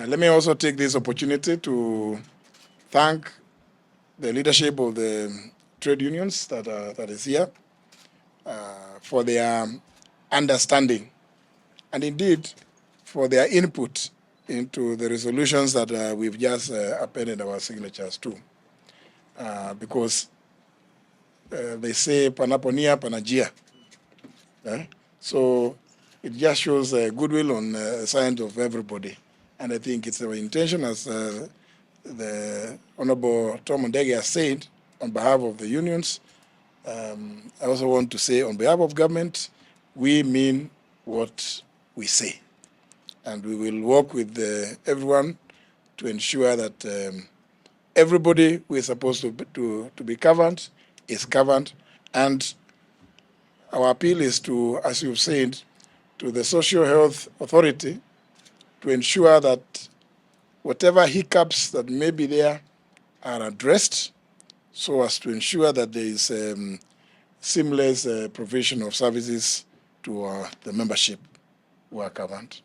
Let me also take this opportunity to thank the leadership of the trade unions that is here for their understanding and indeed for their input into the resolutions that we've just appended our signatures to. Because they say panaponia panagia. So it just shows goodwill on the side of everybody. And I think it's our intention, as the Honorable Tom Ndege has said, on behalf of the unions. I also want to say on behalf of government, we mean what we say. And we will work with everyone to ensure that everybody who is supposed to be governed is governed. And our appeal is to, as you've said, to the Social Health Authority to ensure that whatever hiccups that may be there are addressed so as to ensure that there is seamless provision of services to the membership who are governed.